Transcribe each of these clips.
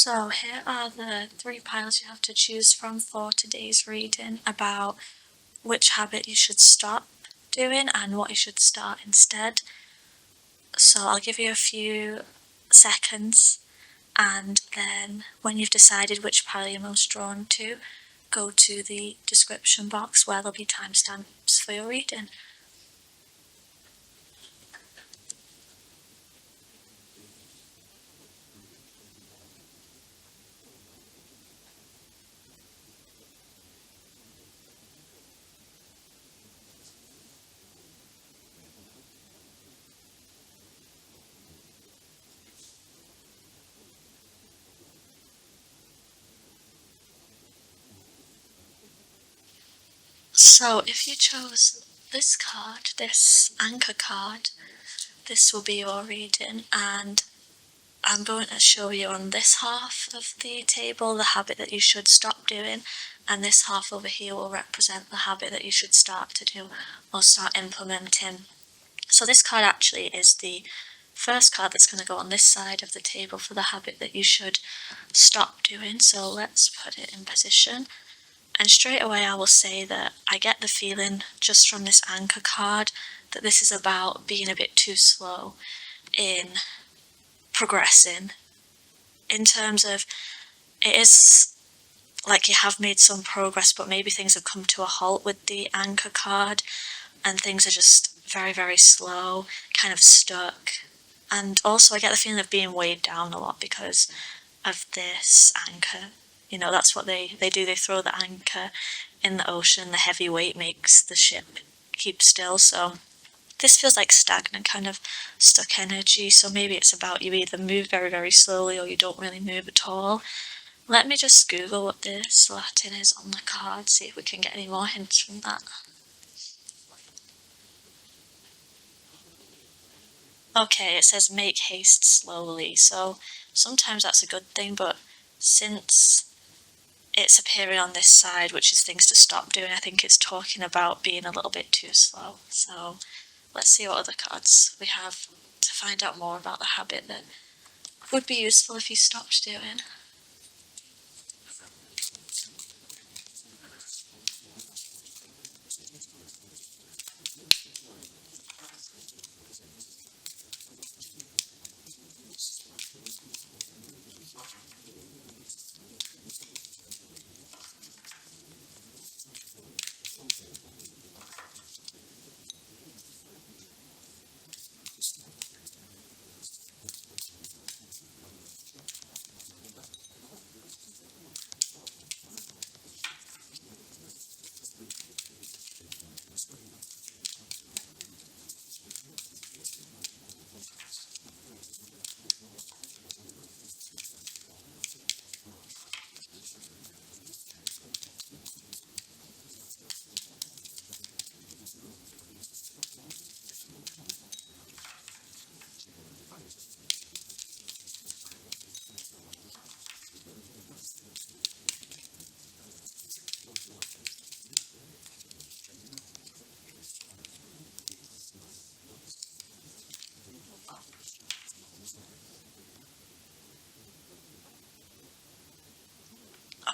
So here are the 3 piles you have to choose from for today's reading about which habit you should stop doing and what you should start instead. So I'll give you a few seconds, and then when you've decided which pile you're most drawn to, go to the description box where there'll be timestamps for your reading. So if you chose this card, this anchor card, this will be your reading, and I'm going to show you on this half of the table the habit that you should stop doing, and this half over here will represent the habit that you should start to do or start implementing. So this card actually is the first card that's going to go on this side of the table for the habit that you should stop doing. So let's put it in position. And straight away I will say that I get the feeling just from this anchor card that this is about being a bit too slow in progressing, in terms of it is like you have made some progress, but maybe things have come to a halt with the anchor card and things are just very, very slow, kind of stuck. And also I get the feeling of being weighed down a lot because of this anchor. You know, that's what they do. They throw the anchor in the ocean. The heavy weight makes the ship keep still. So this feels like stagnant, kind of stuck energy. So maybe it's about you either move very, very slowly or you don't really move at all. Let me just Google what this Latin is on the card, see if we can get any more hints from that. Okay, it says make haste slowly. So sometimes that's a good thing, but since it's appearing on this side, which is things to stop doing, I think it's talking about being a little bit too slow. So let's see what other cards we have to find out more about the habit that would be useful if you stopped doing.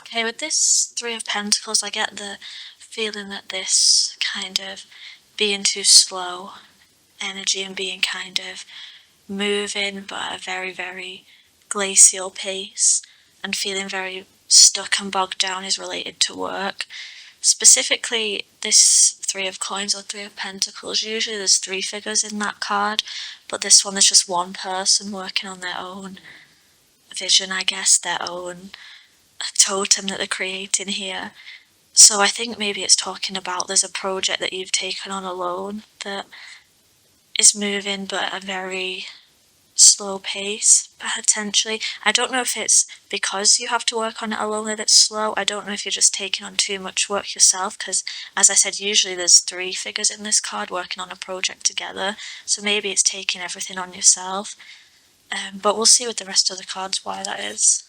Okay, with this Three of Pentacles, I get the feeling that this kind of being too slow energy and being kind of moving but at a very, very glacial pace and feeling very stuck and bogged down is related to work. Specifically, this Three of Coins or Three of Pentacles, usually there's 3 figures in that card, but this one there's just one person working on their own vision, I guess, their own totem that they're creating here. So I think maybe it's talking about there's a project that you've taken on alone that is moving but at a very slow pace, potentially. I don't know if it's because you have to work on it alone that it's slow. I don't know if you're just taking on too much work yourself, because as I said, usually there's 3 figures in this card working on a project together, so maybe it's taking everything on yourself. But we'll see with the rest of the cards why that is.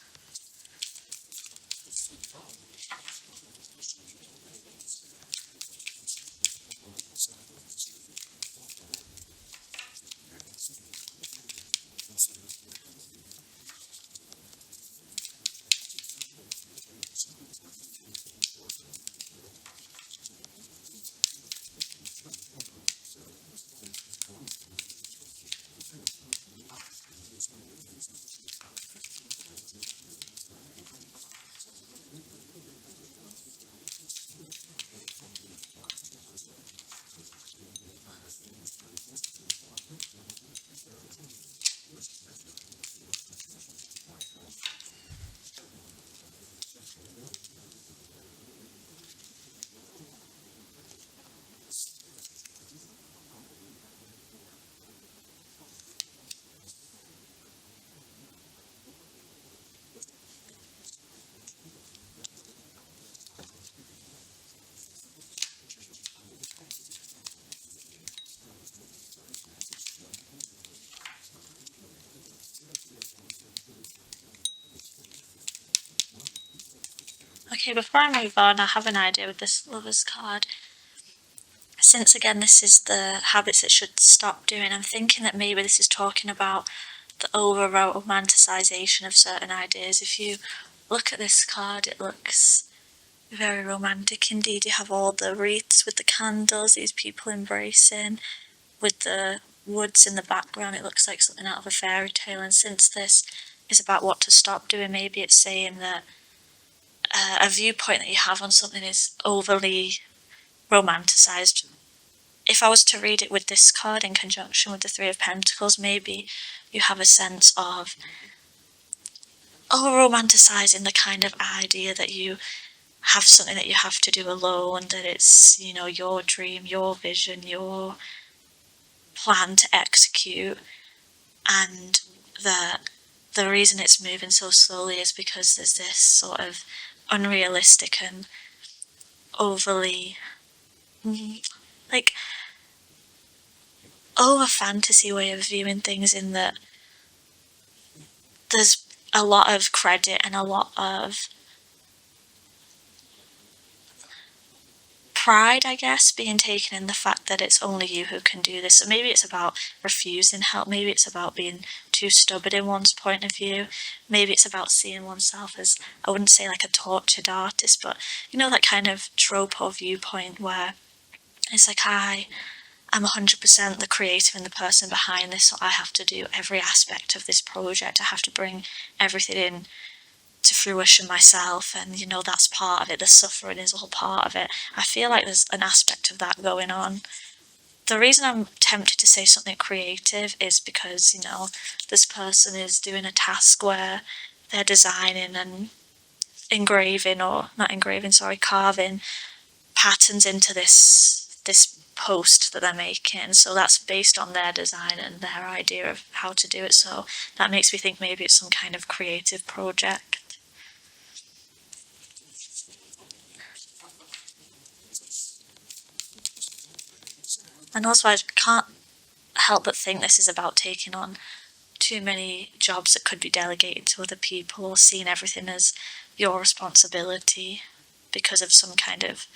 Okay, before I move on, I have an idea with this Lovers card. Since again this is the habits it should stop doing, I'm thinking that maybe this is talking about the over romanticization of certain ideas. If you look at this card, it looks very romantic indeed. You have all the wreaths with the candles, these people embracing, with the woods in the background. It looks like something out of a fairy tale. And since this is about what to stop doing, maybe it's saying that a viewpoint that you have on something is overly romanticized. If I was to read it with this card in conjunction with the Three of Pentacles, maybe you have a sense of over romanticizing the kind of idea that you have something that you have to do alone, that it's, your dream, your vision, your plan to execute, and that the reason it's moving so slowly is because there's this sort of unrealistic and overly like over fantasy way of viewing things, in that there's a lot of credit and a lot of pride, I guess, being taken in the fact that it's only you who can do this. So maybe it's about refusing help, maybe it's about being too stubborn in one's point of view, maybe it's about seeing oneself as, I wouldn't say like a tortured artist, but that kind of trope or viewpoint where it's like, I'm 100% the creator and the person behind this, so I have to do every aspect of this project. I have to bring everything in to fruition myself, and that's part of it. The suffering is all part of it. I feel like there's an aspect of that going on. The reason I'm tempted to say something creative is because this person is doing a task where they're designing and engraving, or not engraving, sorry, carving patterns into this post that they're making. So that's based on their design and their idea of how to do it. So that makes me think maybe it's some kind of creative project. And also, I can't help but think this is about taking on too many jobs that could be delegated to other people, or seeing everything as your responsibility because of some kind of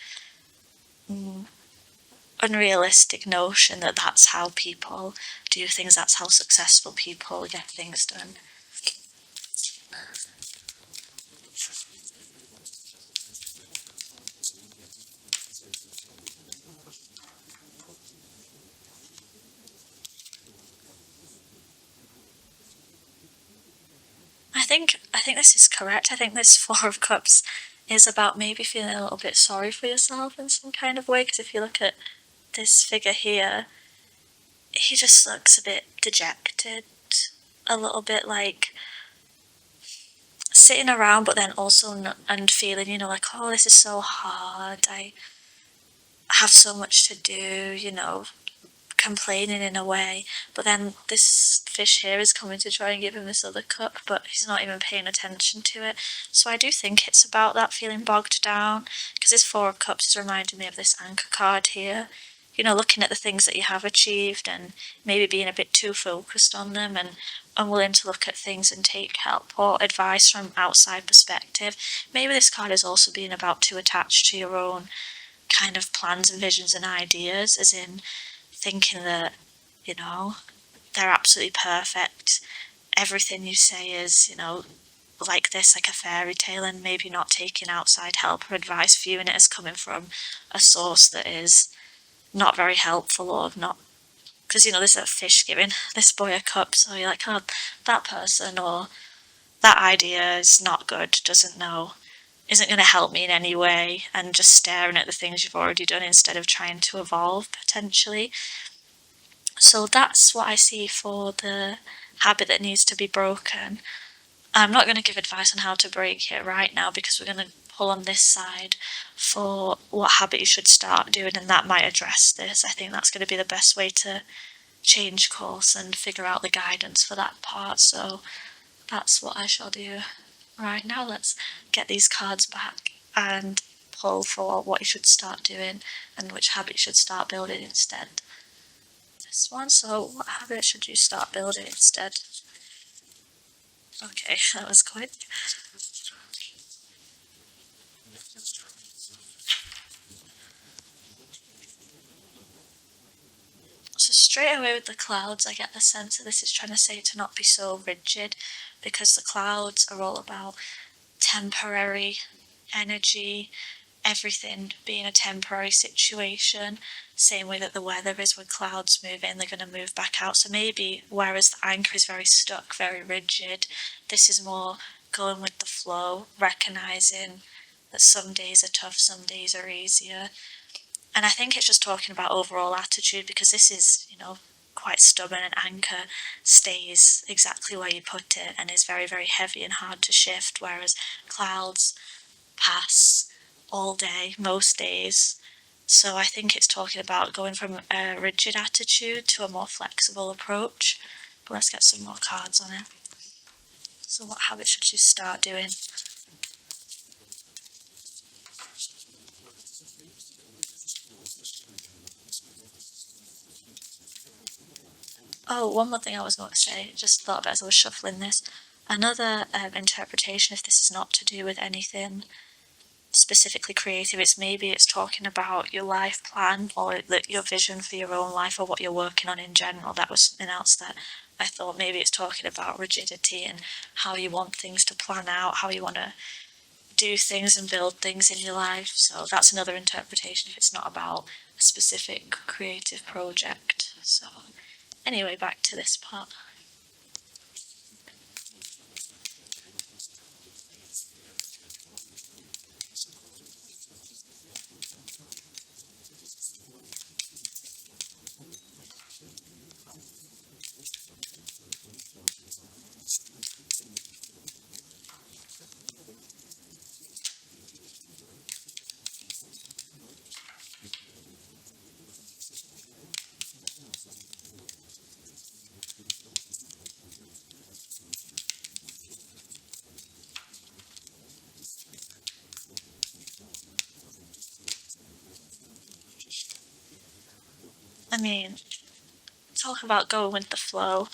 unrealistic notion that that's how people do things, that's how successful people get things done. I think this is correct. I think this Four of Cups is about maybe feeling a little bit sorry for yourself in some kind of way, because if you look at this figure here, he just looks a bit dejected, a little bit like sitting around, but then also and feeling, like, oh, this is so hard. I have so much to do, complaining in a way. But then this fish here is coming to try and give him this other cup, but he's not even paying attention to it. So I do think it's about that feeling bogged down, because this Four of Cups is reminding me of this Anchor card here. Looking at the things that you have achieved and maybe being a bit too focused on them and unwilling to look at things and take help or advice from outside perspective. Maybe this card is also being about too attached to your own kind of plans and visions and ideas, as in thinking that, they're absolutely perfect. Everything you say is, like this, like a fairy tale, and maybe not taking outside help or advice, viewing it as coming from a source that is not very helpful, or not, because there's a fish giving this boy a cup, so you're like, oh, that person or that idea is not good, doesn't know, isn't going to help me in any way, and just staring at the things you've already done instead of trying to evolve potentially. So that's what I see for the habit that needs to be broken. I'm not going to give advice on how to break it right now, because we're going to pull on this side for what habit you should start doing, and that might address this. I think that's going to be the best way to change course and figure out the guidance for that part. So that's what I shall do right now. Let's get these cards back and pull for what you should start doing and which habit you should start building instead. This one. So what habit should you start building instead? Okay, that was quick. So straight away with the clouds, I get the sense that this is trying to say to not be so rigid, because the clouds are all about temporary energy, everything being a temporary situation. Same way that the weather is, when clouds move in, they're going to move back out. So maybe whereas the anchor is very stuck, very rigid, this is more going with the flow, recognizing that some days are tough, some days are easier. And I think it's just talking about overall attitude, because this is, quite stubborn. An anchor stays exactly where you put it and is very, very heavy and hard to shift, whereas clouds pass all day, most days. So I think it's talking about going from a rigid attitude to a more flexible approach. But let's get some more cards on it. So what habits should you start doing? Oh, one more thing I was going to say, just thought about as I was shuffling this. Another interpretation, if this is not to do with anything specifically creative, it's talking about your life plan, or your vision for your own life, or what you're working on in general. That was something else that I thought maybe it's talking about rigidity and how you want things to plan out, how you want to do things and build things in your life. So that's another interpretation if it's not about a specific creative project. So anyway, back to this part. I mean, talk about going with the flow.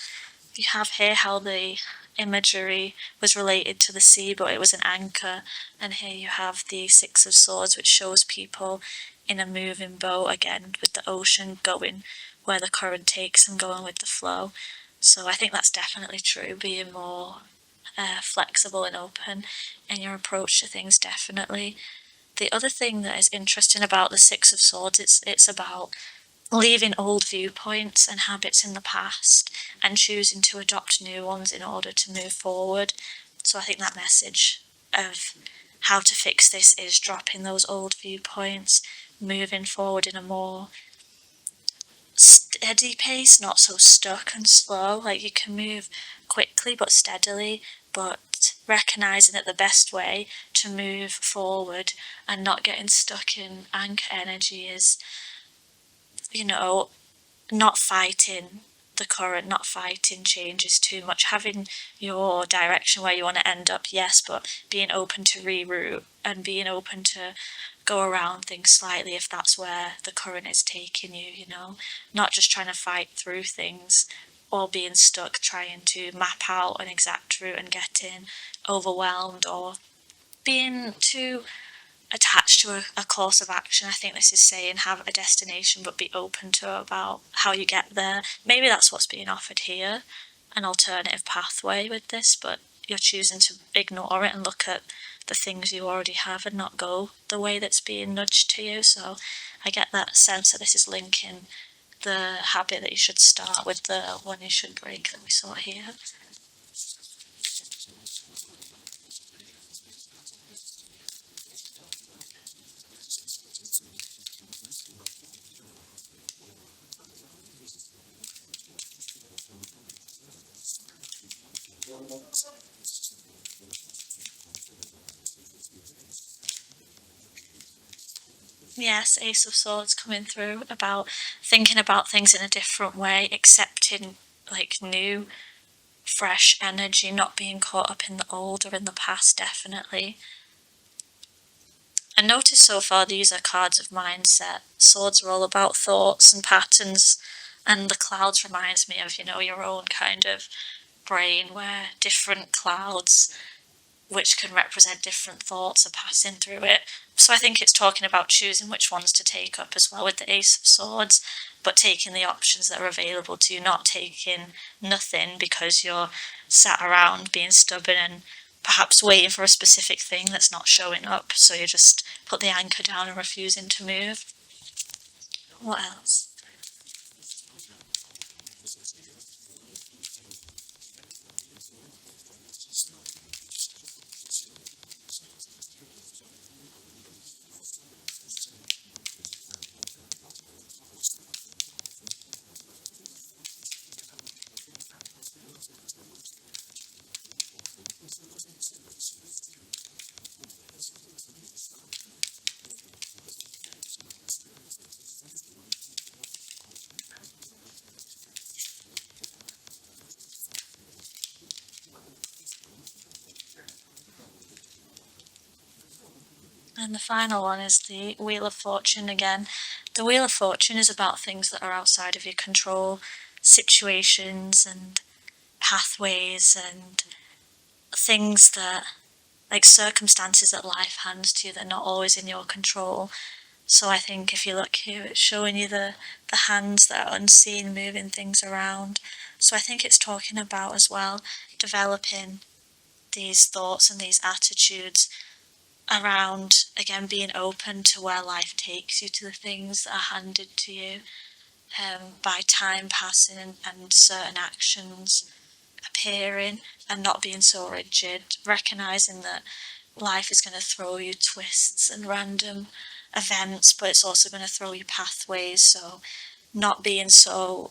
You have here how the imagery was related to the sea, but it was an anchor. And here you have the Six of Swords, which shows people in a moving boat, again, with the ocean going where the current takes them, going with the flow. So I think that's definitely true, being more flexible and open in your approach to things, definitely. The other thing that is interesting about the Six of Swords, it's about leaving old viewpoints and habits in the past and choosing to adopt new ones in order to move forward. So I think that message of how to fix this is dropping those old viewpoints, moving forward in a more steady pace, not so stuck and slow. Like, you can move quickly but steadily, but recognizing that the best way to move forward and not getting stuck in anchor energy is, not fighting the current, not fighting changes too much, having your direction where you want to end up, yes, but being open to reroute and being open to go around things slightly if that's where the current is taking you, not just trying to fight through things or being stuck trying to map out an exact route and getting overwhelmed or being too attached to a course of action. I think this is saying have a destination but be open to about how you get there. Maybe that's what's being offered here, an alternative pathway with this, but you're choosing to ignore it and look at the things you already have and not go the way that's being nudged to you. So I get that sense that this is linking the habit that you should start with the one you should break that we saw here. Yes, Ace of Swords coming through, about thinking about things in a different way, accepting like new, fresh energy, not being caught up in the old or in the past, definitely. And notice so far these are cards of mindset. Swords are all about thoughts and patterns, and the clouds reminds me of, your own kind of brain, where different clouds which can represent different thoughts are passing through it. So I think it's talking about choosing which ones to take up as well with the Ace of Swords, but taking the options that are available to you, not taking nothing because you're sat around being stubborn and perhaps waiting for a specific thing that's not showing up. So you just put the anchor down and refusing to move. What else? And the final one is the Wheel of Fortune again. The Wheel of Fortune is about things that are outside of your control, situations and pathways and things that, like circumstances that life hands to you that are not always in your control. So I think if you look here, it's showing you the hands that are unseen moving things around. So I think it's talking about as well developing these thoughts and these attitudes around, again, being open to where life takes you, to the things that are handed to you by time passing and certain actions appearing, and not being so rigid, recognizing that life is going to throw you twists and random events, but it's also going to throw you pathways. So not being so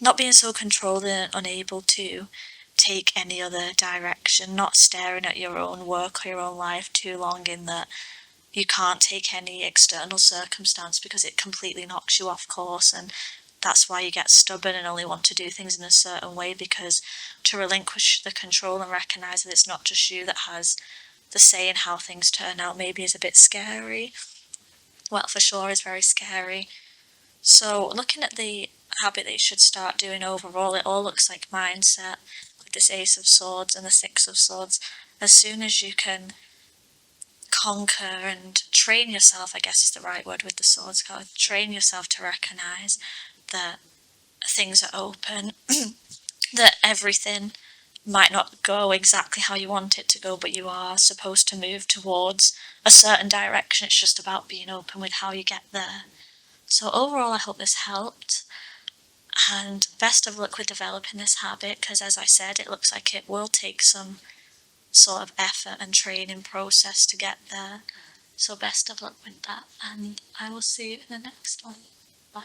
not being so controlled and unable to take any other direction, not staring at your own work or your own life too long in that you can't take any external circumstance because it completely knocks you off course, and that's why you get stubborn and only want to do things in a certain way, because to relinquish the control and recognize that it's not just you that has the say in how things turn out maybe is a bit scary. Well, for sure is very scary. So looking at the habit that you should start doing overall, it all looks like mindset with this Ace of Swords and the Six of Swords. As soon as you can conquer and train yourself, I guess is the right word with the swords card, train yourself to recognize that things are open, that everything might not go exactly how you want it to go, but you are supposed to move towards a certain direction. It's just about being open with how you get there. So overall, I hope this helped, and best of luck with developing this habit, because as I said, it looks like it will take some sort of effort and training process to get there. So best of luck with that, and I will see you in the next one. Bye.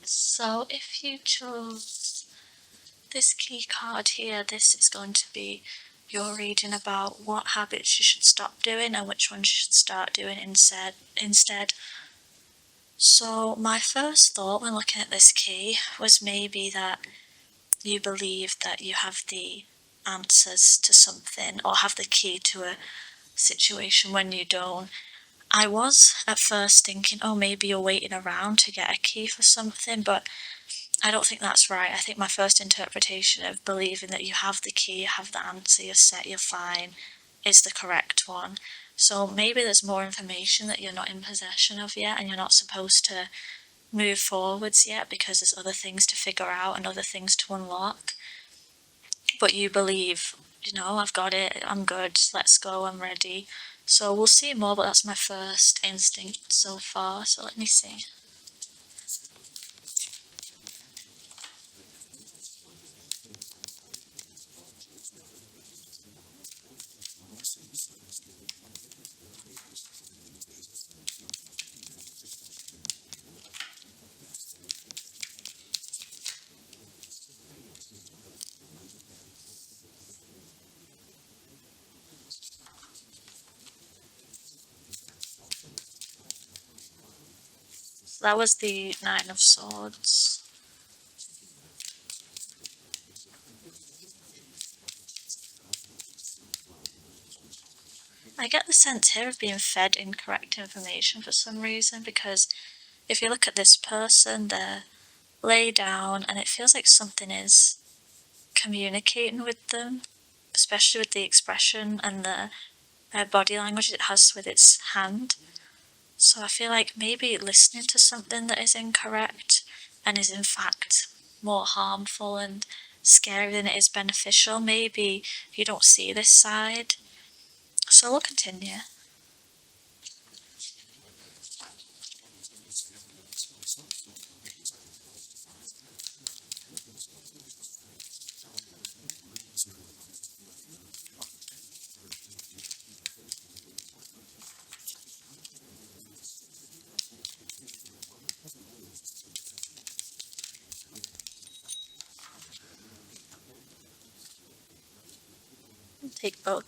So if you chose this key card here, this is going to be your reading about what habits you should stop doing and which ones you should start doing instead. So my first thought when looking at this key was maybe that you believe that you have the answers to something or have the key to a situation when you don't. I was at first thinking, oh, maybe you're waiting around to get a key for something, but I don't think that's right. I think my first interpretation of believing that you have the key, you have the answer, you're set, you're fine, is the correct one. So maybe there's more information that you're not in possession of yet, and you're not supposed to move forwards yet because there's other things to figure out and other things to unlock. But you believe, I've got it, I'm good, let's go, I'm ready. So we'll see more, but that's my first instinct so far. So let me see. So that was the Nine of Swords. I get the sense here of being fed incorrect information for some reason, because if you look at this person, they're lay down and it feels like something is communicating with them, especially with the expression and the body language it has with its hand. So I feel like maybe listening to something that is incorrect and is in fact more harmful and scary than it is beneficial, maybe you don't see this side. So we'll continue. Take both.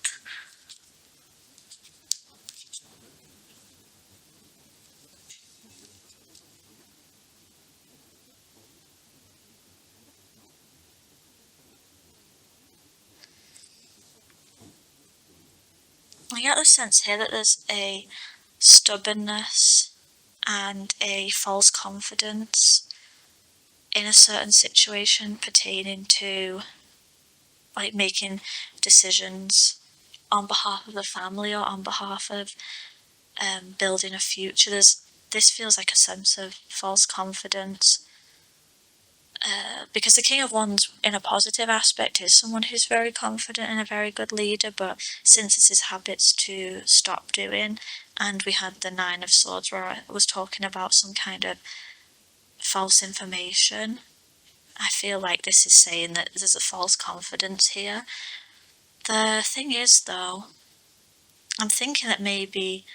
I get the sense here that there's a stubbornness and a false confidence in a certain situation pertaining to like making decisions on behalf of the family or on behalf of building a future. This feels like a sense of false confidence. Because the King of Wands, in a positive aspect, is someone who's very confident and a very good leader, but since it's his habits to stop doing, and we had the Nine of Swords where I was talking about some kind of false information, I feel like this is saying that there's a false confidence here. The thing is, though, I'm thinking that maybe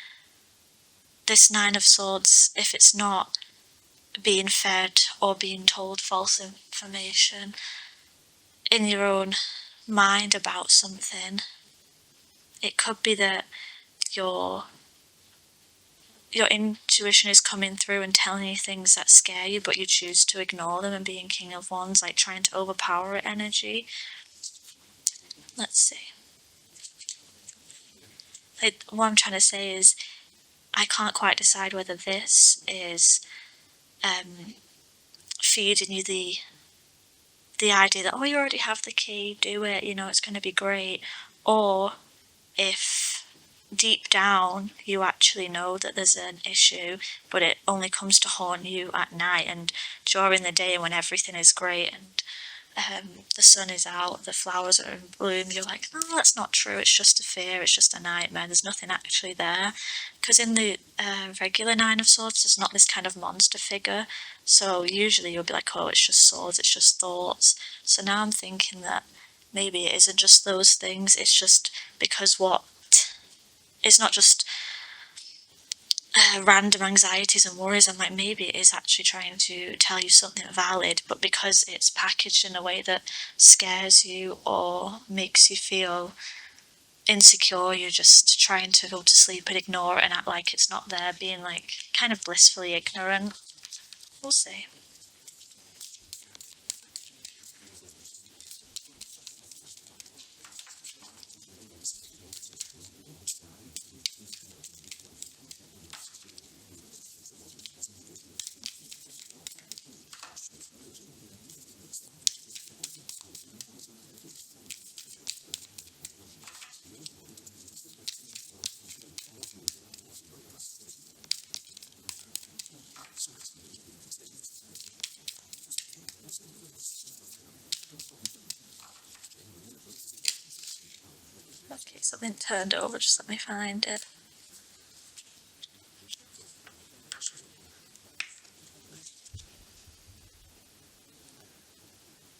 this Nine of Swords, if it's not being fed or being told false information in your own mind about something, it could be that your intuition is coming through and telling you things that scare you, but you choose to ignore them and being King of Wands, like trying to overpower it energy. Let's see. Like, what I'm trying to say is I can't quite decide whether this is feeding you the idea that, oh, you already have the key, do it, it's going to be great, or if deep down you actually know that there's an issue, but it only comes to haunt you at night, and during the day when everything is great and the sun is out, the flowers are in bloom, you're like, no, that's not true, it's just a fear, it's just a nightmare, there's nothing actually there. Because in the regular Nine of Swords, there's not this kind of monster figure, so usually you'll be like, oh, it's just swords, it's just thoughts. So now I'm thinking that maybe it isn't just those things, it's just because it's not just random anxieties and worries. I'm like, maybe it is actually trying to tell you something valid, but because it's packaged in a way that scares you or makes you feel insecure, you're just trying to go to sleep and ignore it and act like it's not there, being like kind of blissfully ignorant. We'll see. Okay, something turned over, just let me find it.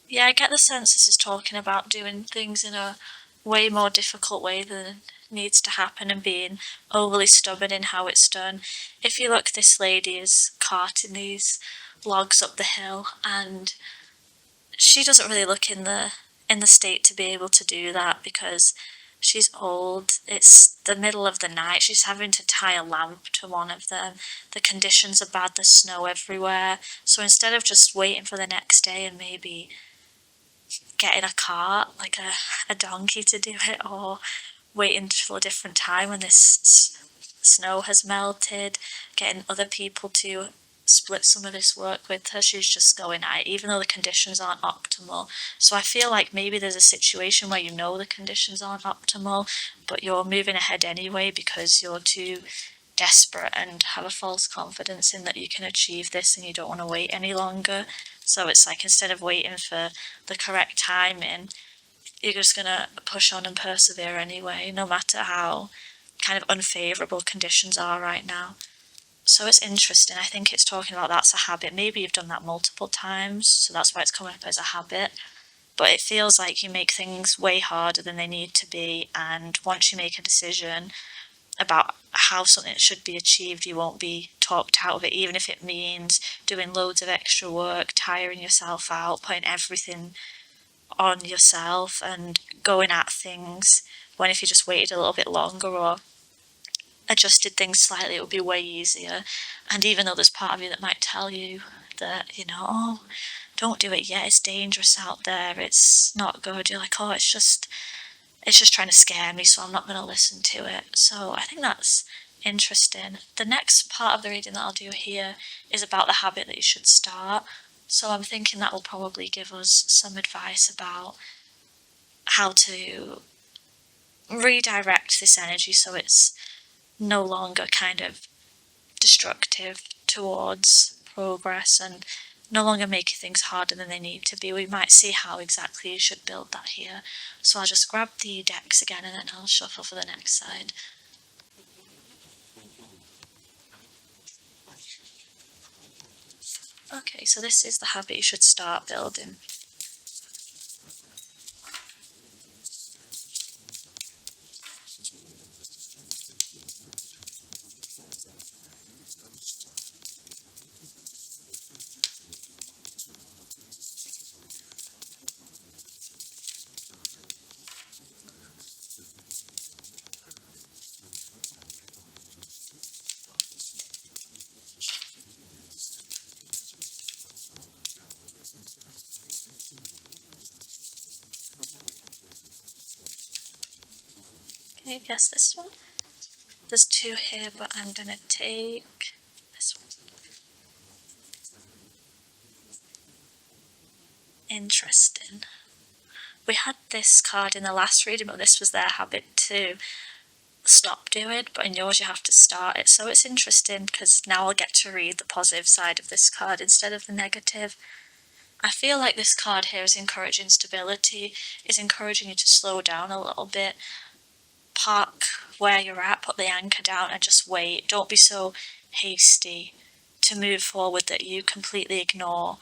Yeah, I get the sense this is talking about doing things in a way more difficult way than needs to happen and being overly stubborn in how it's done. If you look, this lady is carting these logs up the hill, and she doesn't really look in the state to be able to do that because she's old. It's the middle of the night. She's having to tie a lamp to one of them. The conditions are bad. There's snow everywhere. So instead of just waiting for the next day and maybe getting a cart, like a donkey to do it, or waiting till a different time when this snow has melted, getting other people to split some of this work with her. She's just going at it, even though the conditions aren't optimal. So I feel like maybe there's a situation where you know the conditions aren't optimal, but you're moving ahead anyway because you're too desperate and have a false confidence in that you can achieve this and you don't want to wait any longer. So it's like instead of waiting for the correct timing, you're just gonna push on and persevere anyway, no matter how kind of unfavourable conditions are right now. So it's interesting. I think it's talking about that's a habit. Maybe you've done that multiple times, so that's why it's coming up as a habit. But it feels like you make things way harder than they need to be, and once you make a decision about how something should be achieved, you won't be talked out of it, even if it means doing loads of extra work, tiring yourself out, putting everything on yourself and going at things, when if you just waited a little bit longer or adjusted things slightly, it would be way easier. And even though there's part of you that might tell you that, oh, don't do it yet, it's dangerous out there, it's not good, you're like, oh, it's just trying to scare me, so I'm not going to listen to it. So I think that's interesting. The next part of the reading that I'll do here is about the habit that you should start. So I'm thinking that will probably give us some advice about how to redirect this energy so it's no longer kind of destructive towards progress and no longer making things harder than they need to be. We might see how exactly you should build that here. So I'll just grab the decks again and then I'll shuffle for the next side. Okay, so this is the habit you should start building. Okay, guess this one. There's two here, but I'm gonna take this one. Interesting. We had this card in the last reading, but this was their habit to stop doing, but in yours you have to start it. So it's interesting because now I'll get to read the positive side of this card instead of the negative. I feel like this card here is encouraging stability, is encouraging you to slow down a little bit, park where you're at, put the anchor down and just wait. Don't be so hasty to move forward that you completely ignore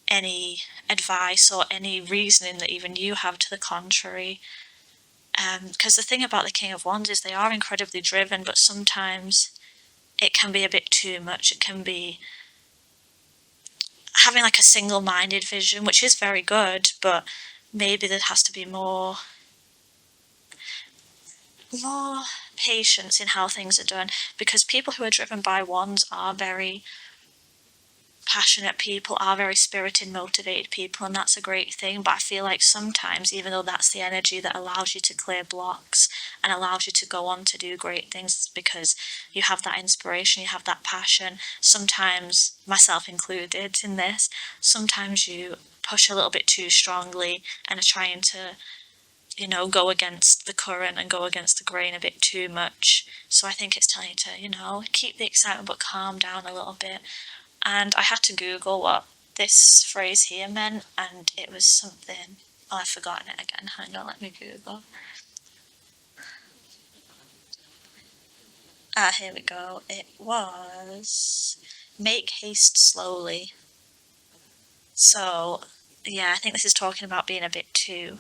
any advice or any reasoning that even you have to the contrary. Because the thing about the King of Wands is they are incredibly driven, but sometimes it can be a bit too much. It can be having like a single-minded vision, which is very good, but maybe there has to be more patience in how things are done, because people who are driven by wands are very passionate people, are very spirited, motivated people, and that's a great thing. But I feel like sometimes, even though that's the energy that allows you to clear blocks and allows you to go on to do great things, because you have that inspiration, you have that passion, sometimes, myself included in this, sometimes you push a little bit too strongly and are trying to go against the current and go against the grain a bit too much. So I think it's telling you to, keep the excitement but calm down a little bit. And I had to Google what this phrase here meant, and it was something, oh, I've forgotten it again. Hang on, let me Google. Here we go. It was make haste slowly. So, yeah, I think this is talking about being a bit too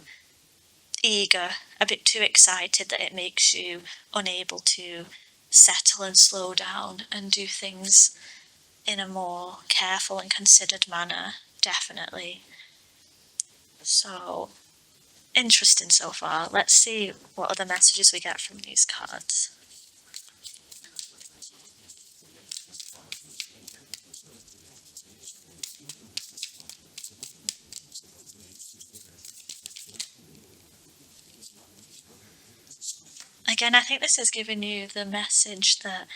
eager, a bit too excited that it makes you unable to settle and slow down and do things in a more careful and considered manner, definitely. So, interesting so far. Let's see what other messages we get from these cards. Again, I think this is giving you the message that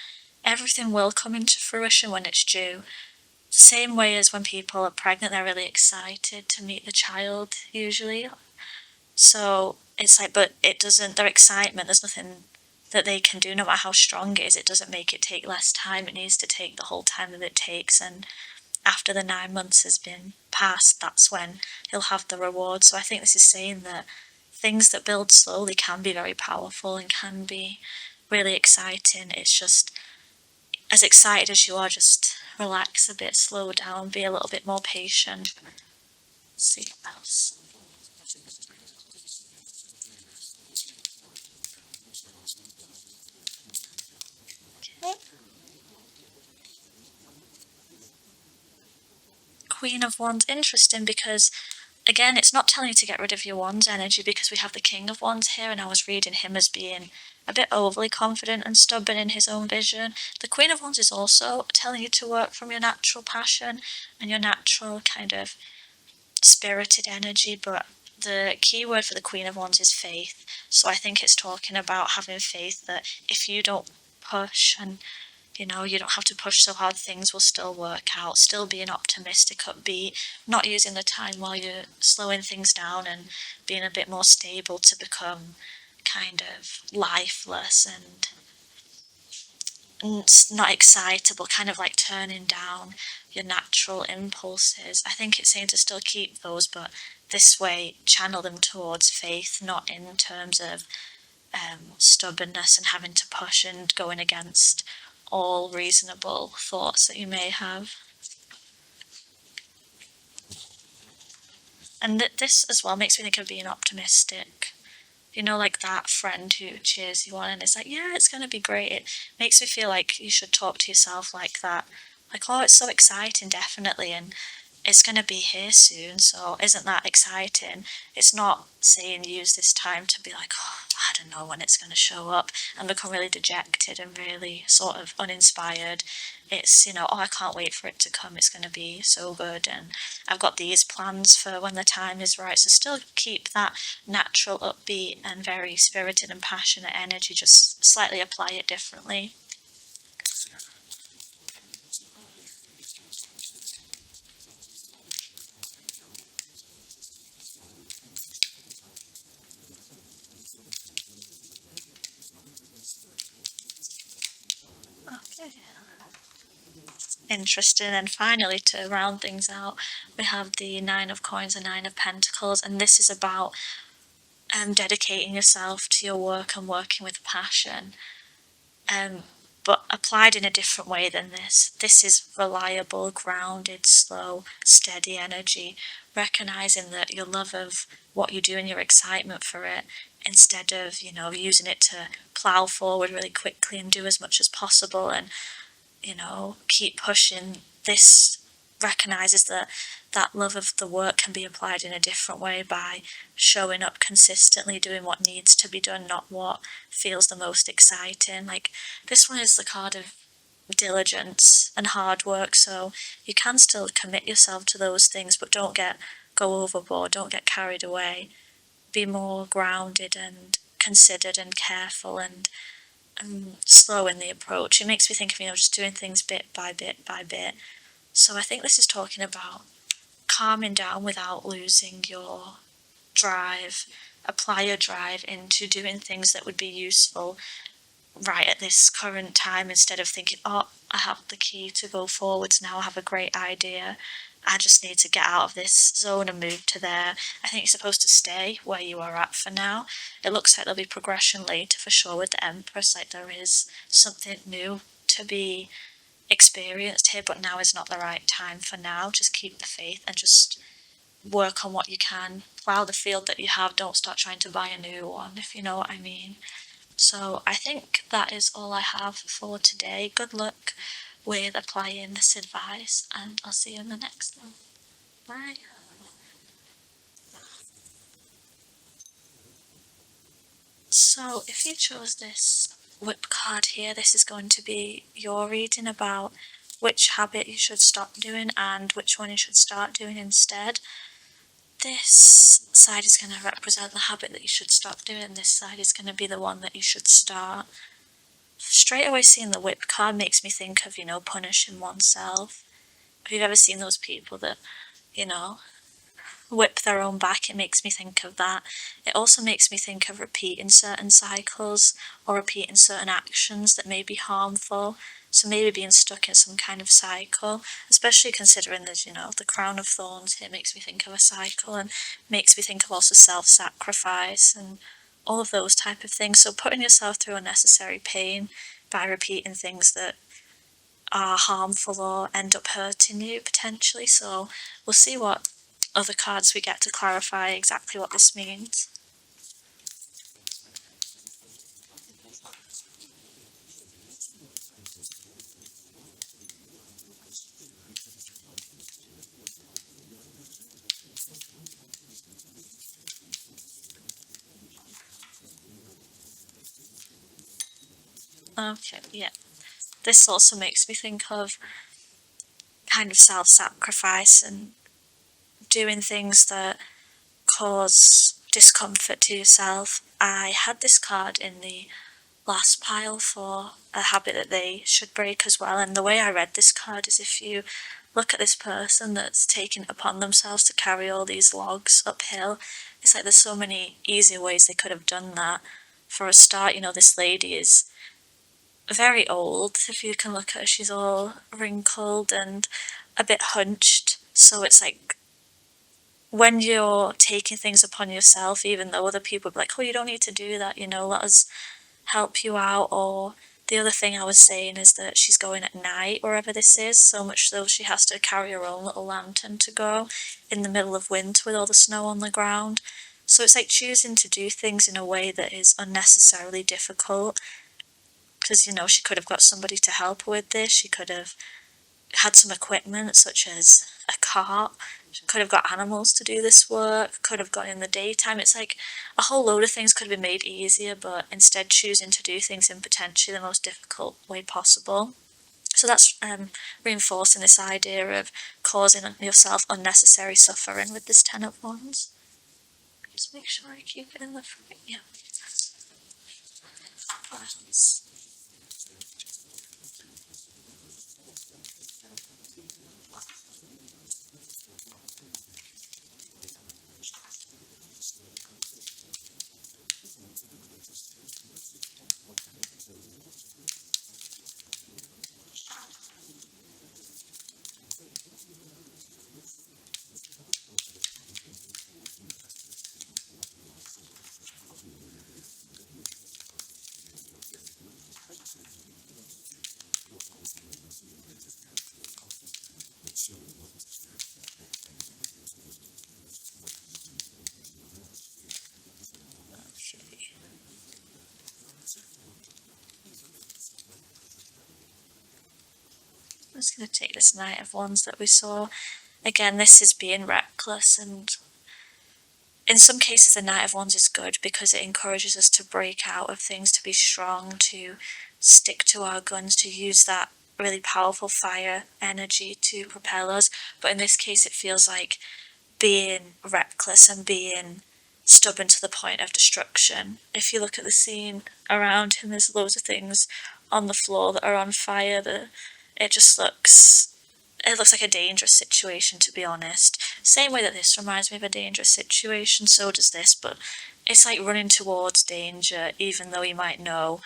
everything will come into fruition when it's due. the same way as when people are pregnant, they're really excited to meet the child, usually. So it's like, but it doesn't, their excitement, there's nothing that they can do, no matter how strong it is, it doesn't make it take less time. It needs to take the whole time that it takes. And after the 9 months has been passed, that's when he'll have the reward. So I think this is saying that things that build slowly can be very powerful and can be really exciting. It's just, as excited as you are, just relax a bit, slow down, be a little bit more patient. Let's see what else. Okay. Queen of Wands, interesting, because again, it's not telling you to get rid of your Wands energy, because we have the King of Wands here, and I was reading him as being a bit overly confident and stubborn in his own vision. The Queen of Wands is also telling you to work from your natural passion and your natural kind of spirited energy, but the key word for the Queen of Wands is faith. So I think it's talking about having faith that if you don't push and you don't have to push so hard, things will still work out, still being optimistic, upbeat, not using the time while you're slowing things down and being a bit more stable to become kind of lifeless and not excitable, kind of like turning down your natural impulses. I think it's saying to still keep those, but this way channel them towards faith, not in terms of stubbornness and having to push and going against all reasonable thoughts that you may have. And this as well makes me think of being optimistic. Like that friend who cheers you on and it's like, yeah, it's going to be great. It makes me feel like you should talk to yourself like that. Like, oh, it's so exciting, definitely. And it's going to be here soon, so isn't that exciting? It's not saying use this time to be like, oh, I don't know when it's going to show up and become really dejected and really sort of uninspired. It's, oh, I can't wait for it to come. It's going to be so good. And I've got these plans for when the time is right. So still keep that natural, upbeat, and very spirited and passionate energy, just slightly apply it differently. Okay. Interesting. And finally, to round things out, we have the Nine of Coins and Nine of Pentacles, and this is about dedicating yourself to your work and working with passion. But applied in a different way than this. This is reliable, grounded, slow, steady energy, recognizing that your love of what you do and your excitement for it, instead of, using it to plow forward really quickly and do as much as possible and, keep pushing. This recognizes that that love of the work can be applied in a different way by showing up consistently, doing what needs to be done, not what feels the most exciting. Like, this one is the card of diligence and hard work, so you can still commit yourself to those things, but don't go overboard, don't get carried away. Be more grounded and considered and careful and slow in the approach. It makes me think of, just doing things bit by bit by bit. So I think this is talking about calming down without losing your drive. Apply your drive into doing things that would be useful right at this current time, instead of thinking, oh, I have the key to go forwards now, I have a great idea, I just need to get out of this zone and move to there. I think you're supposed to stay where you are at for now. It looks like there'll be progression later for sure with the Empress, like there is something new to be experienced here, but now is not the right time for now. Just keep the faith and just work on what you can. Plow the field that you have, don't start trying to buy a new one, if you know what I mean. So I think that is all I have for today. Good luck with applying this advice, and I'll see you in the next one. Bye. So if you chose this whip card here, this is going to be your reading about which habit you should stop doing and which one you should start doing instead. This side is going to represent the habit that you should stop doing, and this side is going to be the one that you should start. Straight away seeing the whip card makes me think of, punishing oneself. Have you ever seen those people that, you know, whip their own back? It makes me think of that. It also makes me think of repeating certain cycles or repeating certain actions that may be harmful. So maybe being stuck in some kind of cycle, especially considering there's, the crown of thorns here, makes me think of a cycle, and makes me think of also self-sacrifice and all of those type of things. So putting yourself through unnecessary pain by repeating things that are harmful or end up hurting you potentially. So we'll see what other cards we get to clarify exactly what this means. Okay, yeah. This also makes me think of kind of self-sacrifice and doing things that cause discomfort to yourself. I had this card in the last pile for a habit that they should break as well, and the way I read this card is, if you look at this person that's taken it upon themselves to carry all these logs uphill, it's like there's so many easier ways they could have done that. For a start, this lady is very old. If you can look at her, she's all wrinkled and a bit hunched. So it's like, when you're taking things upon yourself, even though other people would be like, oh, you don't need to do that, let us help you out. Or the other thing I was saying is that she's going at night wherever this is, so much so she has to carry her own little lantern to go in the middle of winter with all the snow on the ground. So it's like choosing to do things in a way that is unnecessarily difficult, because she could have got somebody to help her with this. She could have had some equipment such as a cart. She could have got animals to do this work, could have gone in the daytime. It's like a whole load of things could have been made easier, but instead choosing to do things in potentially the most difficult way possible. So that's reinforcing this idea of causing yourself unnecessary suffering with this Ten of Wands. Just make sure I keep it in the frame. Yeah. I'm just going to take this Knight of Wands that we saw. Again, this is being reckless, and in some cases the Knight of Wands is good because it encourages us to break out of things, to be strong, to stick to our guns, to use that really powerful fire energy to propel us. But in this case it feels like being reckless and being stubborn to the point of destruction. If you look at the scene around him, there's loads of things on the floor that are on fire. It just looks like a dangerous situation, to be honest. Same way that this reminds me of a dangerous situation, so does this, but it's like running towards danger even though you might know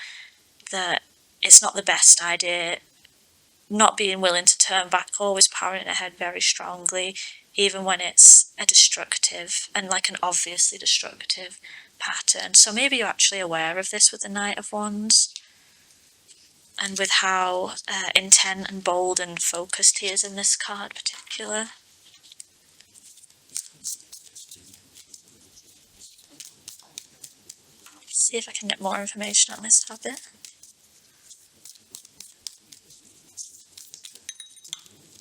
that it's not the best idea. Not being willing to turn back, always powering ahead very strongly, even when it's a destructive and like an obviously destructive pattern. So maybe you're actually aware of this with the Knight of Wands, and with how intent and bold and focused he is in this card particular. See if I can get more information on this habit.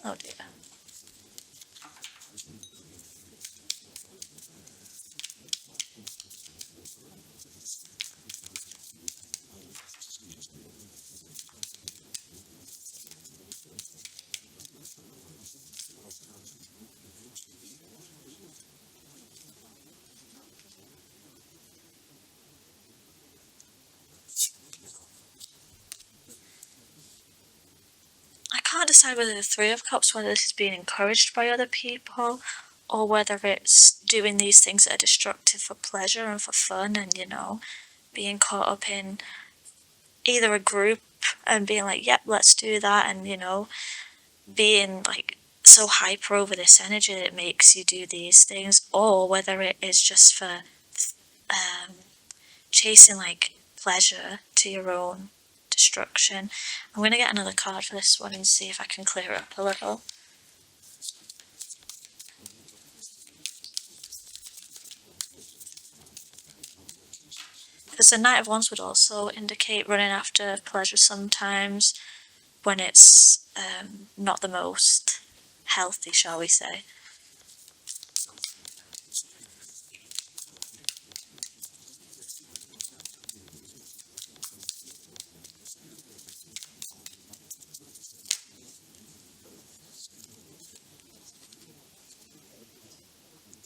Oh dear. decide whether the Three of Cups, whether this is being encouraged by other people, or whether it's doing these things that are destructive for pleasure and for fun, and being caught up in either a group and being like, yep, let's do that, and being like so hyper over this energy that it makes you do these things, or whether it is just for um, chasing like pleasure to your own destruction. I'm going to get another card for this one and see if I can clear it up a little. Because the Knight of Wands would also indicate running after pleasure sometimes when it's not the most healthy, shall we say.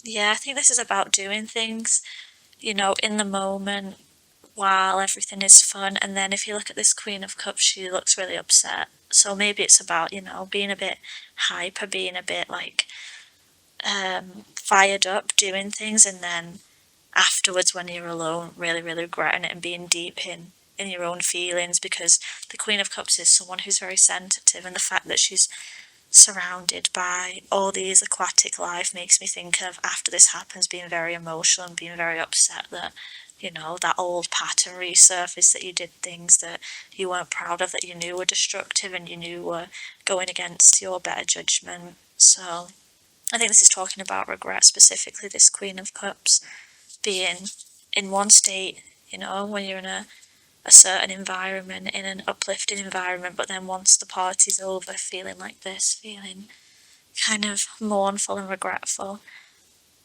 Yeah, I think this is about doing things, in the moment while everything is fun. And then if you look at this Queen of Cups, she looks really upset. So maybe it's about, being a bit hyper, being a bit like fired up, doing things, and then afterwards when you're alone, really, really regretting it and being deep in your own feelings, because the Queen of Cups is someone who's very sensitive, and the fact that she's surrounded by all these aquatic life makes me think of, after this happens, being very emotional and being very upset that that old pattern resurfaced, that you did things that you weren't proud of, that you knew were destructive and you knew were going against your better judgment. So I think this is talking about regret, specifically this Queen of Cups, being in one state, when you're in a certain environment, in an uplifting environment, but then once the party's over, feeling like this, feeling kind of mournful and regretful.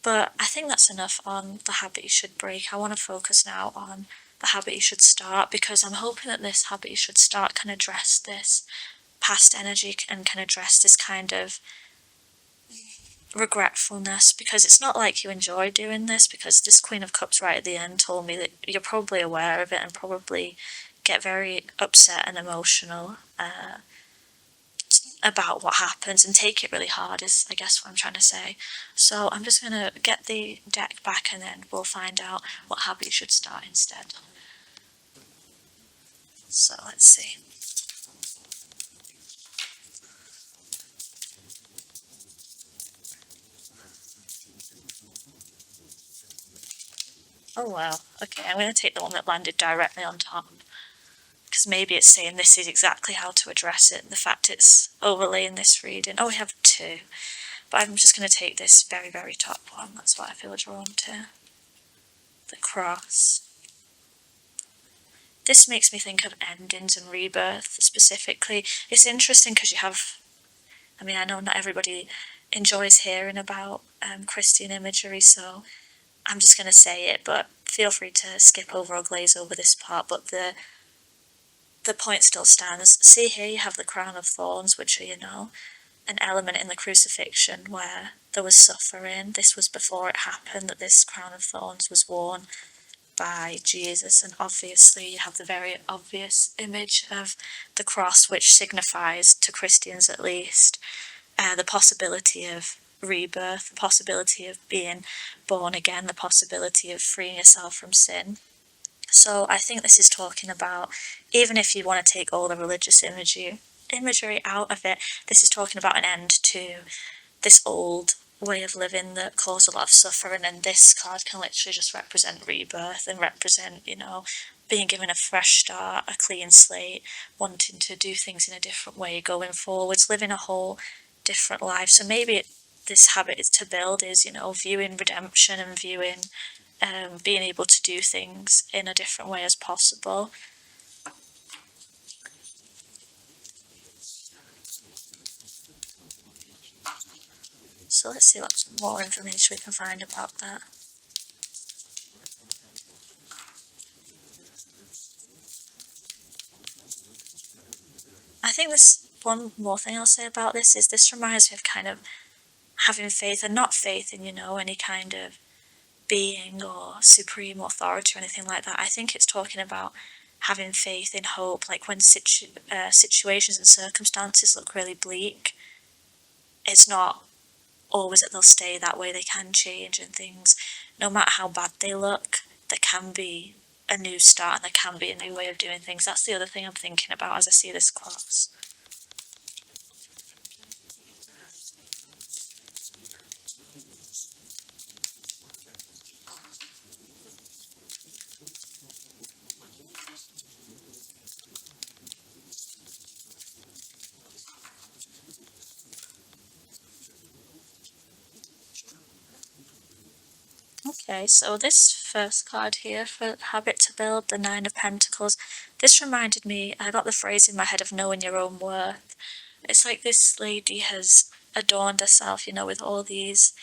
But I think that's enough on the habit you should break. I want to focus now on the habit you should start, because I'm hoping that this habit you should start can address this past energy and can address this kind of regretfulness, because it's not like you enjoy doing this, because this Queen of Cups right at the end told me that you're probably aware of it and probably get very upset and emotional about what happens and take it really hard, is I guess what I'm trying to say. So I'm just going to get the deck back and then we'll find out what habit you should start instead. So let's see. Oh wow, okay, I'm going to take the one that landed directly on top, because maybe it's saying this is exactly how to address it, the fact it's overlaying this reading. Oh, we have two, but I'm just going to take this very, very top one. That's what I feel drawn to. The cross. This makes me think of endings and rebirth specifically. It's interesting because I know not everybody enjoys hearing about Christian imagery, so I'm just going to say it, but feel free to skip over or glaze over this part. But the point still stands. See here, you have the crown of thorns, which are, an element in the crucifixion where there was suffering. This was before it happened, that this crown of thorns was worn by Jesus. And obviously you have the very obvious image of the cross, which signifies, to Christians at least, the possibility of rebirth, the possibility of being born again, the possibility of freeing yourself from sin. So I think this is talking about, even if you want to take all the religious imagery out of it, this is talking about an end to this old way of living that caused a lot of suffering, and this card can literally just represent rebirth and represent, being given a fresh start, a clean slate, wanting to do things in a different way, going forwards, living a whole different life. So maybe this habit is to build is, viewing redemption and viewing being able to do things in a different way as possible. So let's see what more information we can find about that. I think this one more thing I'll say about this is this reminds me of kind of having faith, and not faith in, any kind of being or supreme authority or anything like that. I think it's talking about having faith in hope, like when situations and circumstances look really bleak, it's not always that they'll stay that way. They can change, and things, no matter how bad they look, there can be a new start and there can be a new way of doing things. That's the other thing I'm thinking about as I see this cross. Okay, so this first card here for Habit to Build, the Nine of Pentacles, this reminded me, I got the phrase in my head of knowing your own worth. It's like this lady has adorned herself, with all these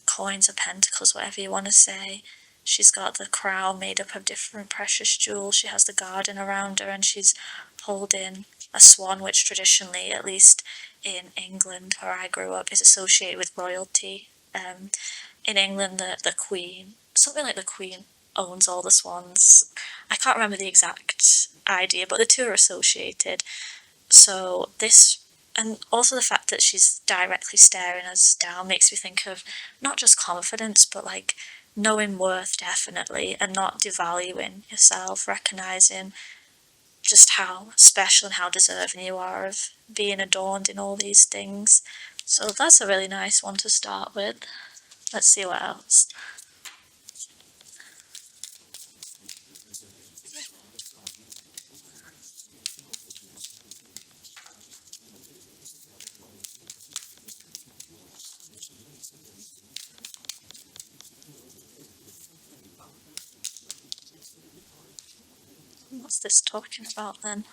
coins or pentacles, whatever you want to say. She's got the crown made up of different precious jewels. She has the garden around her, and she's holding a swan, which traditionally, at least in England, where I grew up, is associated with royalty. In England, the Queen, something like the Queen owns all the swans. I can't remember the exact idea, but the two are associated. So this, and also the fact that she's directly staring us down, makes me think of not just confidence, but like knowing worth, definitely, and not devaluing yourself, recognizing just how special and how deserving you are of being adorned in all these things. So that's a really nice one to start with. Let's see what else. What's this talking about then?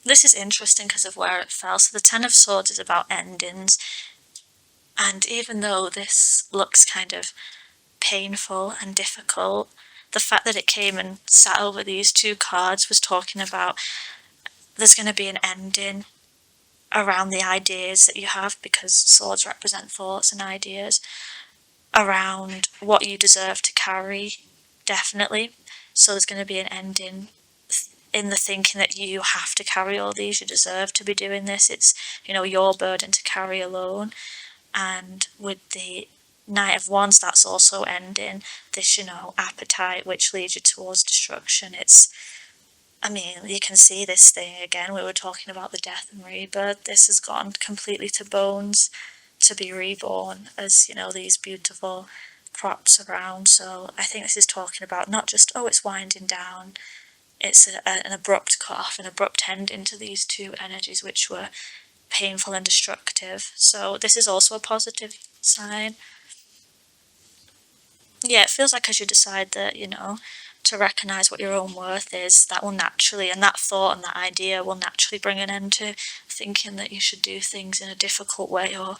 This is interesting because of where it fell. So the Ten of Swords is about endings. And even though this looks kind of painful and difficult, the fact that it came and sat over these two cards was talking about there's going to be an ending around the ideas that you have, because swords represent thoughts and ideas, around what you deserve to carry, definitely. So there's going to be an ending in the thinking that you have to carry all these, you deserve to be doing this, it's, your burden to carry alone. And with the Knight of Wands, that's also ending this, appetite which leads you towards destruction. You can see this thing again. We were talking about the death and rebirth. This has gone completely to bones to be reborn as, these beautiful crops around. So I think this is talking about not just, oh, it's winding down. It's an abrupt cut off, an abrupt ending to these two energies which were painful and destructive. So this is also a positive sign. Yeah, it feels like as you decide that, to recognize what your own worth is, that will naturally, and that thought and that idea will naturally bring an end to thinking that you should do things in a difficult way or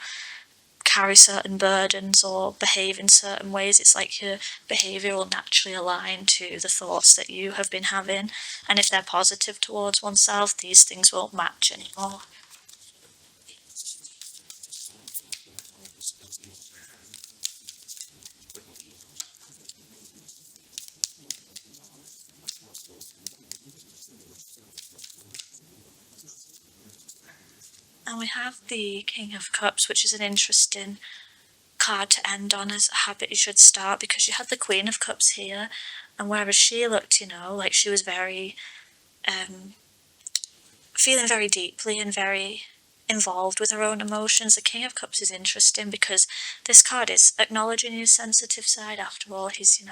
carry certain burdens or behave in certain ways. It's like your behavior will naturally align to the thoughts that you have been having, and if they're positive towards oneself, these things won't match anymore. And we have the King of Cups, which is an interesting card to end on as a habit you should start, because you had the Queen of Cups here, and whereas she looked, like she was very, feeling very deeply and very involved with her own emotions, the King of Cups is interesting because this card is acknowledging his sensitive side. After all, he's,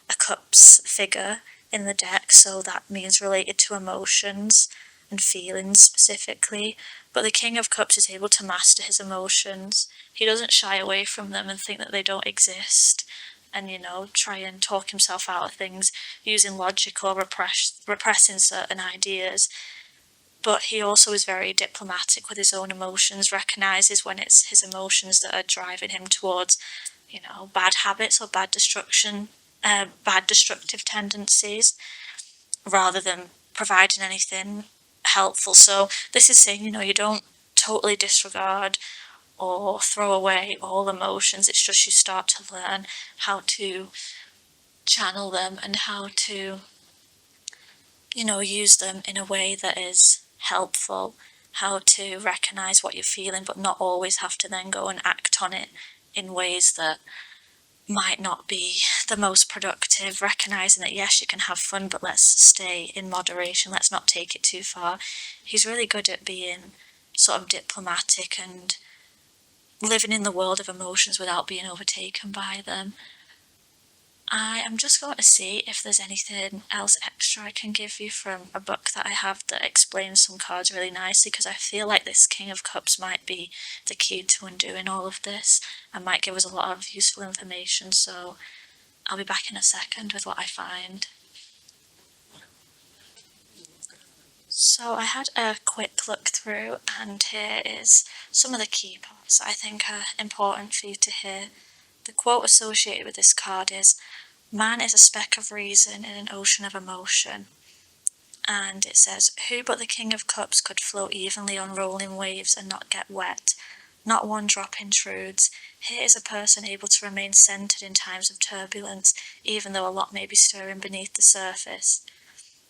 a cups figure in the deck, so that means related to emotions and feelings specifically. But the King of Cups is able to master his emotions. He doesn't shy away from them and think that they don't exist, and try and talk himself out of things using logic or repressing certain ideas. But he also is very diplomatic with his own emotions, recognizes when it's his emotions that are driving him towards, bad habits or bad destructive tendencies, rather than providing anything helpful. So this is saying, you don't totally disregard or throw away all emotions. It's just you start to learn how to channel them and how to use them in a way that is helpful, how to recognize what you're feeling, but not always have to then go and act on it in ways that might not be the most productive, recognizing that yes, you can have fun, but let's stay in moderation, let's not take it too far. He's really good at being sort of diplomatic and living in the world of emotions without being overtaken by them. I am just going to see if there's anything else extra I can give you from a book that I have that explains some cards really nicely, because I feel like this King of Cups might be the key to undoing all of this and might give us a lot of useful information. So I'll be back in a second with what I find. So I had a quick look through, and here is some of the key parts I think are important for you to hear. The quote associated with this card is, "Man is a speck of reason in an ocean of emotion." And it says, "Who but the King of Cups could float evenly on rolling waves and not get wet? Not one drop intrudes. Here is a person able to remain centered in times of turbulence, even though a lot may be stirring beneath the surface.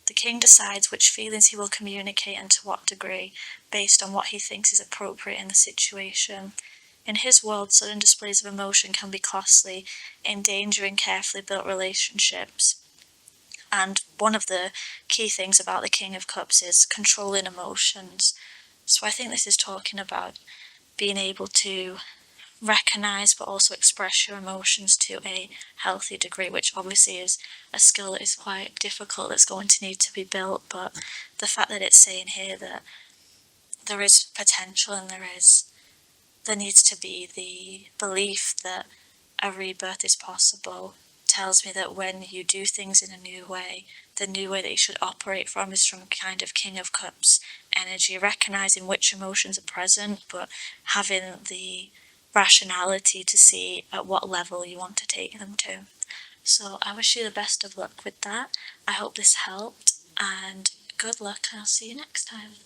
The king decides which feelings he will communicate and to what degree, based on what he thinks is appropriate in the situation. In his world, sudden displays of emotion can be costly, endangering carefully built relationships." And one of the key things about the King of Cups is controlling emotions. So I think this is talking about being able to recognize but also express your emotions to a healthy degree, which obviously is a skill that is quite difficult, that's going to need to be built. But the fact that it's saying here that there is potential and there needs to be the belief that a rebirth is possible tells me that when you do things in a new way, the new way that you should operate from is from kind of King of Cups energy, recognizing which emotions are present, but having the rationality to see at what level you want to take them to. So I wish you the best of luck with that. I hope this helped, and good luck, and I'll see you next time.